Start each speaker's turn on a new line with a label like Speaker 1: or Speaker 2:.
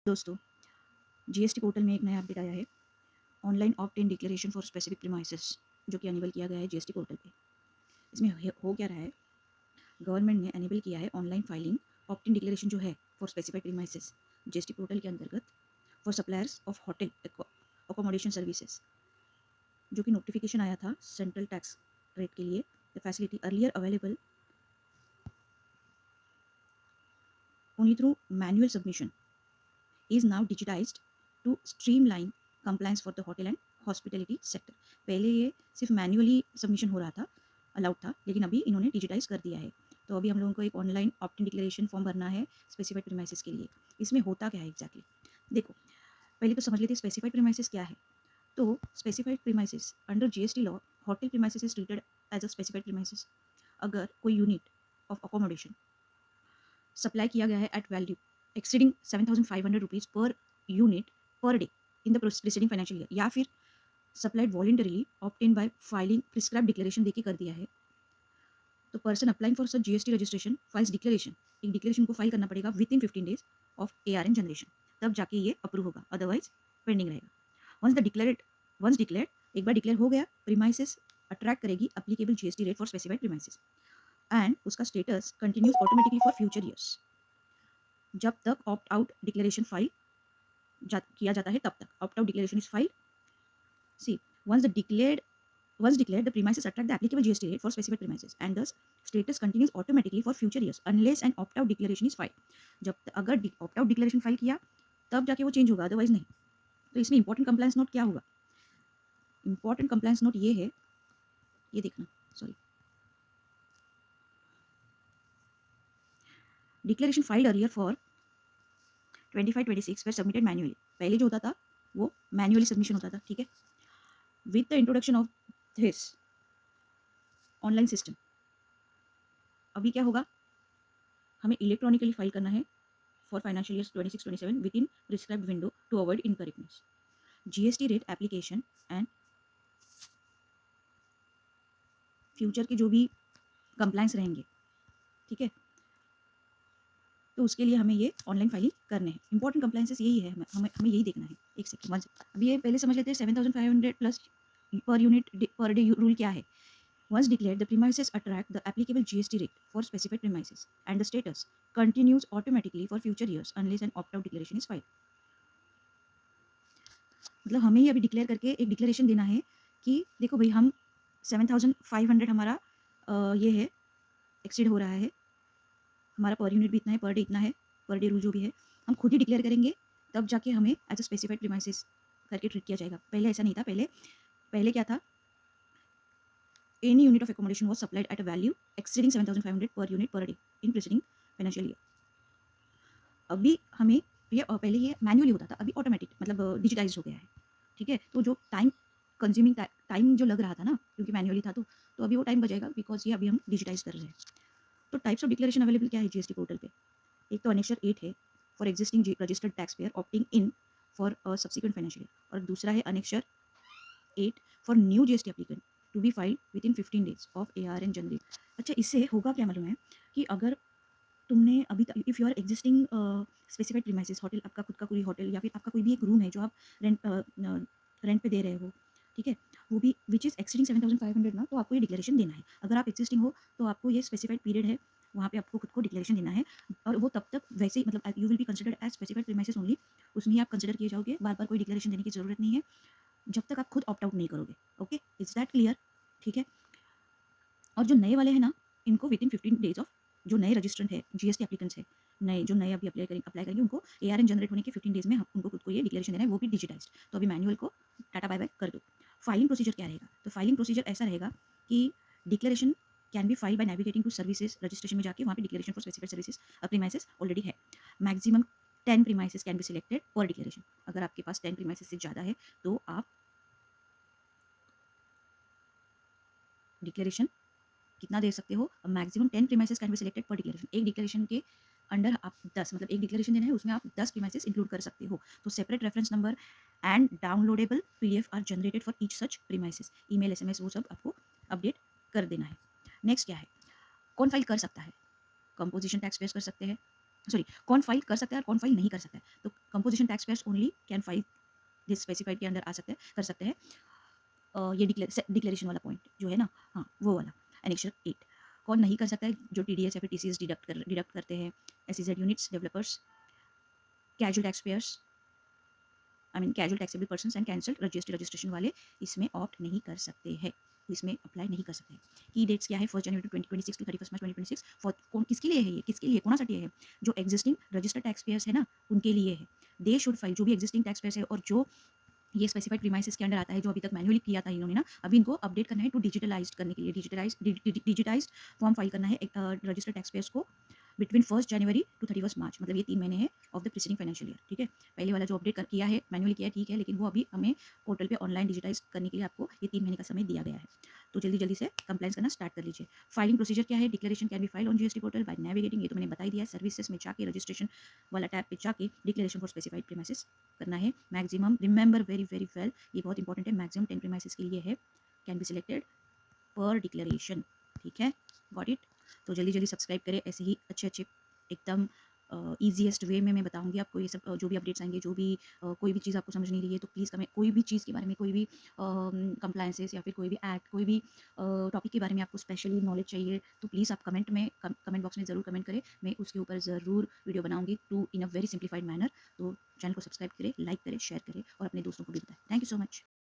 Speaker 1: दोस्तों, GST portal में एक नया अपडेट आया है। Online opt in declaration for specific premises जो कि अनेबल किया गया है जीएसटी पोर्टल पे। इसमें हो क्या रहा है, गवर्नमेंट ने अनेबल किया है ऑनलाइन फाइलिंग ऑप्ट इन डिक्लेरेशन जो है for specified premises GST portal के अंतर्गत for suppliers of hotel accommodation services, जो कि नोटिफिकेशन आया था सेंट्रल टैक्स रेट के लिए। The facility earlier available only through manual submission is now digitized to streamline compliance for the hotel and hospitality sector। पहले ये सिर्फ मैन्युअली सबमिशन हो रहा था, अलाउड था, लेकिन अभी इन्होंने डिजिटाइज कर दिया है। तो अभी हम लोगों को एक ऑनलाइन ऑप्ट इन डिक्लेरेशन फॉर्म भरना है स्पेसिफाइड प्रीमाइसेस के लिए। इसमें होता क्या है एग्जैक्टली देखो, पहले तो समझ लेते हैं स्पेसिफाइड प्रीमाइसेस क्या है। तो specified premises under GST law, hotel premises is treated as a specified premises अगर कोई यूनिट ऑफ अकोमोडेशन सप्लाई किया गया है at value exceeding 7,500 rupees per unit per day in the preceding financial year, या फिर supplied voluntarily opted by filing prescribe declaration देके कर दिया है। तो person applying for such GST registration files declaration, एक डिक्लेरेशन को फाइल करना पड़ेगा within 15 days of ARN generation, तब जाके ये अप्रूव होगा, अदरवाइज पेंडिंग रहेगा। वंस डिक्लेयर्ड, एक बार डिक्लेयर हो गया, प्रीमाइसेस अट्रैक्ट करेगी applicable GST rate for specified premises and उसका status continues automatically for future years. जब तक ऑप्ट आउट डिक्लेरेशन फाइल किया जाता है तब तक opt out declaration is filed. See, once declared the premises attract the applicable GST rate for specified premises and thus status continues automatically for future years unless an opt out declaration is filed। अगर opt out declaration file किया तब जाके वो change होगा, otherwise नहीं। तो इसमें important compliance note क्या होगा, इंपॉर्टेंट कंप्लायंस नोट ये है, ये देखना, sorry, declaration filed earlier for 25-26 were submitted manually। पहले जो होता था वो मैन्युअली सबमिशन होता था, ठीक है। With the introduction of this online system, अभी क्या होगा, हमें इलेक्ट्रॉनिकली फाइल करना है for financial year 26-27 within prescribed window to avoid incorrectness. GST rate application and future के जो भी कंप्लायंस रहेंगे, ठीक है, तो उसके लिए हमें ये ऑनलाइन फाइलिंग करने हैं। इंपॉर्टेंट कंप्लायंसेस यही है, हमें यही देखना है। एक सेकंड, वन सेकंड, अभी ये पहले समझ लेते हैं 7,500 प्लस पर यूनिट पर डे रूल क्या है। Once declared, the premises attract the applicable GST rate for specified premises, and the status continues automatically for future years unless an opt-out declaration is filed। मतलब हमें ही अभी declare करके एक declaration देना है कि देखो भाई, हम 7,500 हमारा ये है, एक्सीड हो रहा है, हमारा पर यूनिट भी इतना है, पर डे इतना है, पर डे रूल जो भी है हम खुद ही डिक्लेयर करेंगे, तब जाके हमें एज अ स्पेसिफाइड प्रीमाइसेस करके ट्रीट किया जाएगा। पहले ऐसा नहीं था, पहले क्या था, any unit of accommodation was supplied at a value exceeding 7,500 per unit per day in preceding financial year। अभी हमें ये पहले ये मैन्युअली होता था, अभी ऑटोमेटिक मतलब डिजिटाइज हो गया है, ठीक है। तो जो टाइम कंज्यूमिंग टाइम जो लग रहा था ना, क्योंकि मैन्युअली था, तो अभी वो टाइम बचेगा बिकॉज ये अभी हम डिजिटाइज कर रहे हैं। तो टाइप्स ऑफ डिक्लेरेशन अवेलेबल क्या है जीएसटी पोर्टल पे, एक तो अनेक्सर 8 है for existing registered tax payer opting in for subsequent financial year, और दूसरा है annexure 8 for new GST applicant to be file within 15 days of ARN जनवरी। अच्छा, इससे होगा क्या मालूम है कि अगर तुमने अभी तक, if you are existing specified premises hotel, आपका खुद का कोई होटल या फिर आपका कोई भी एक रूम है जो आप रेंट पे दे रहे हो, ठीक है, वो भी विच इज़ एक्सीडिंग 7,500 ना, तो आपको ये डिक्लेरेशन देना है। अगर आप एक्जिस्टिंग हो तो आपको ये स्पेसिफाइड पीरियड है, वहाँ पे आपको खुद को डिक्लेरेशन देना है, और वो तब तक वैसे ही, मतलब you will be considered as specified premises only, उसमें ही आप कंसिडर किए जाओगे, बार बार कोई डिक्लेरेशन देने की जरूरत नहीं है जब तक आप खुद ऑप्ट आउट नहीं करोगे। ओके, इज दैट क्लियर, ठीक है। और जो नए वाले हैं ना, इनको विद इन 15 डेज ऑफ, जो नए रजिस्ट्रेंट है जीएसटी एप्लीकेंट्स है, नए जो नए अभी अप्लाई करेंगे उनको एआरएन जनरेट होने के 15 डेज में उनको खुद को ये डिक्लेरेशन देना है, वो भी डिजिटाइज्ड। तो अभी मैनुअल को टाटा बाय बाय कर दो। फाइलिंग प्रोसीजर क्या रहेगा, तो फाइलिंग प्रोसीजर ऐसा रहेगा कि declaration can be file by navigating to services, registration में जाके वहाँ पे declaration for specified services premises already है। Maximum 10 premises can be selected per declaration. अगर आपके पास 10 प्रीमाइसेस से ज़्यादा है तो आप डिक्लेरेशन कितना दे सकते हो, maximum 10 premises can be selected per declaration. एक डिक्लेरेशन के अंडर आप 10, मतलब एक डिक्लेरेशन देना है उसमें आप 10 प्रीमाइसेस इंक्लूड कर सकते हो। तो separate reference number and downloadable PDF are generated for each such premises. Email SMS वो सब आपको अपडेट कर देना है। नेक्स्ट क्या है, कौन फाइल कर सकता है, कंपोजिशन टैक्स पेयर्स कर सकते हैं, सॉरी, कौन फाइल कर सकता है और कौन फाइल नहीं कर सकता है। तो composition tax payers only can file this specified के अंदर आ सकते हैं, कर सकते हैं। ये डिक्लेरेशन वाला पॉइंट जो है ना, हाँ, वो वाला एनेक्सर 8। कौन नहीं कर सकता है? जो टीडीएस या फिर टीसीएस डिडक्ट करते हैं, SEZ units, developers, casual tax payers, I mean casual taxable persons and cancelled registration वाले इसमें ऑप्ट नहीं कर सकते हैं, तो इसमें अप्लाई नहीं कर सकते हैं। की डेट्स क्या है? 1 जनवरी 2026 टू 31 मार्च 2026। फॉर कौन, किसके लिए है ये? किसके लिए, कौन सा है? जो एग्जिस्टिंग रजिस्टर्ड टैक्स पेयर्स है ना, उनके लिए है। दे शुड फाइल, जो भी एग्जिस्टिंग टैक्स पेयर्स है और जो ये स्पेसिफाइड प्रीमाइसेस के अंडर आता है, जो अभी तक मैन्युअली किया था इन्होंने ना, अभी इनको अपडेट करना है टू डिजिटलाइज्ड करने के लिए, डिजिटाइज्ड फॉर्म फाइल करना है रजिस्टर्ड टैक्स पेयर्स को बिटवीन 1 जनवरी टू 31 मार्च, मतलब ये 3 महीने हैं of the preceding financial year, ठीक है। पहले वाला जो अपडेट किया है, मैन्युअली किया है, ठीक है, लेकिन वो अभी हमें पोर्टल पे ऑनलाइन डिजिटाइज करने के लिए आपको ये 3 महीने का समय दिया गया है। तो जल्दी जल्दी से कंप्लाइंस करना स्टार्ट कर लीजिए। फाइलिंग प्रोसीजर क्या है? Declaration can be file on GST portal bye navigating, ये तो मैंने बता ही दिया है। सर्विसेज में जाके रजिस्ट्रेशन वाला टैब पे जाके डिक्लेरेशन फॉर स्पेसिफाइड प्रीमाइसेस करना है। Maximum remember very very well, ये बहुत इंपॉर्टेंट है, मैक्सिमम 10 प्रीमाइसेस के लिए है, can be selected per declaration, ठीक है। Got it. तो जल्दी जल्दी सब्सक्राइब करें, ऐसे ही अच्छे अच्छे एकदम ईजीएस्ट वे में मैं बताऊंगी आपको ये सब, जो भी अपडेट्स आएंगे, जो भी कोई भी चीज़ आपको समझ नहीं रही है तो प्लीज़ कमेंट, कोई भी चीज़ के बारे में, कोई भी कंप्लायंसेस या फिर कोई भी एक्ट, कोई भी टॉपिक के बारे में आपको स्पेशली नॉलेज चाहिए तो प्लीज़ आप कमेंट बॉक्स में ज़रूर कमेंट करें, मैं उसके ऊपर ज़रूर वीडियो बनाऊंगी to in a very simplified manner. तो चैनल को सब्सक्राइब करें, लाइक करें, शेयर करें और अपने दोस्तों को भी बताएं। Thank you so much.